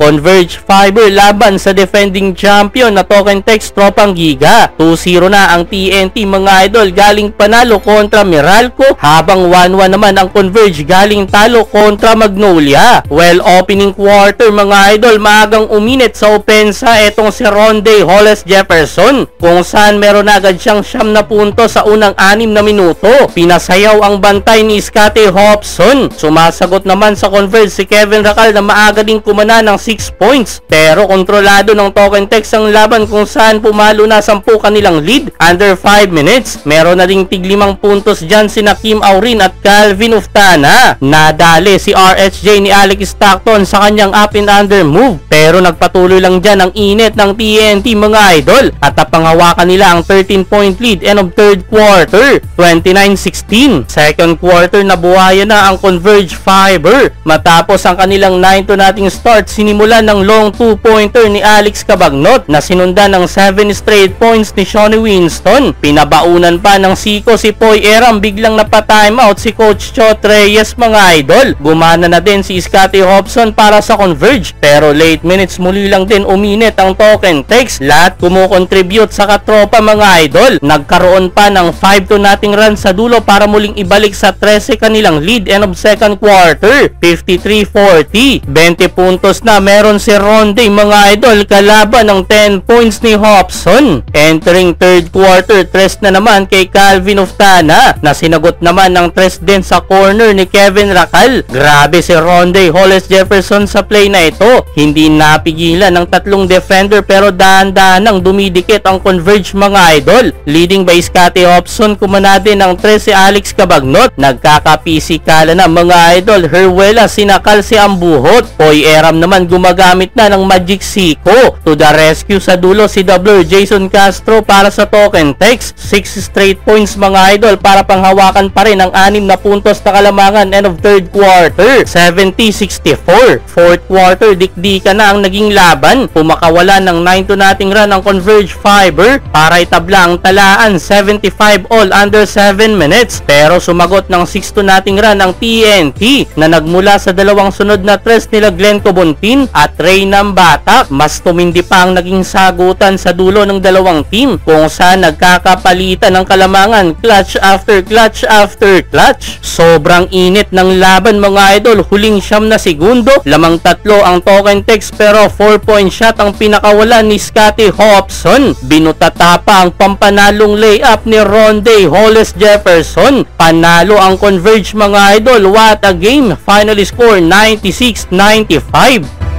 Converge Fiber laban sa defending champion na Tokentex Tropang Giga. 2-0 na ang TNT mga idol galing panalo kontra Meralco, habang 1-1 naman ang Converge galing talo kontra Magnolia. Well, opening quarter mga idol, maagang uminit sa opensa etong si Ronde Hollis Jefferson, kung saan meron agad siyang 9 na punto sa unang 6 na minuto. Pinasayaw ang bantay ni Scottie Hobson. Sumasagot naman sa Converge si Kevin Racal na maaga ding kumana ng 6 points, pero kontrolado ng Tokentex ang laban kung saan pumalo na 10 kanilang lead under 5 minutes. Meron na ding tig 5 puntos dyan si Kim Aurin at Calvin Uftana. Nadali si RHJ ni Alex Stockton sa kanyang up and under move, pero nagpatuloy lang dyan ang init ng TNT mga idol at napanghawakan nila ang 13-point lead end of third quarter, 29-16. Second quarter nabuhayan na ang Converge Fiber matapos ang kanilang 9-0 start. Sinimulan ng long 2-pointer ni Alex Cabagnot na sinundan ng 7 straight points ni Shawnee Winston. Pinabaunan pa ng siko si Poy Eram, biglang napatimeout si Coach Chot Reyes mga idol. Gumana na din si Scottie Hobson para sa Converge, pero late minutes muli lang din uminit ang Tokentex. Lahat kumukontribute sa katropa mga idol. Nagkaroon pa ng 5-0 run sa dulo para muling ibalik sa 13 kanilang lead end of second quarter, 53-40. 20 puntos na meron si Ronde mga idol kalaban ng 10 points ni Hobson. Entering third quarter, 3 na naman kay Calvin Uftana na sinagot naman ng 3 din sa corner ni Kevin Racal. Grabe si Ronde Hollis Jefferson sa play na ito. Hindi napigilan ng 3 defender, pero dahan-dahan nang dumidikit ang Converge mga idol. Leading by Scottie Hobson, kumana din ng 3 si Alex Cabagnot. Nagkakapisikala na mga idol. Herwela sinakal si Ambuhot. Poy Eram naman gumagamit na ng Magic Siko. To the rescue sa dulo si Doubler Jason Castro para sa Tokentex. 6 straight points mga idol para panghawakan pa rin ang 6 na puntos na kalamangan end of third quarter, 70-64. Fourth quarter, dikdika na ang naging laban. Pumakawala ng 9-0 run ang Converge Fiber para itabla ang talaan 75 all under 7 minutes, pero sumagot ng 6-0 run ang TNT na nagmula sa dalawang sunod na tres nila Glenn Cobontin at Ray Nambata. Mas tumindi pa ang naging sagutan sa dulo ng dalawang team, kung saan nagkakapalitan ng kalamangan clutch after clutch after clutch. Sobrang init ng laban mga idol. Huling 9 na segundo, lamang 3 ang Tokentex, pero 4-point shot ang pinakawalan ni Scottie Hobson. Binutata pa ang pampanalong layup ni Ronde Hollis Jefferson. Panalo ang Converge mga idol. What a game! Final score 96-95.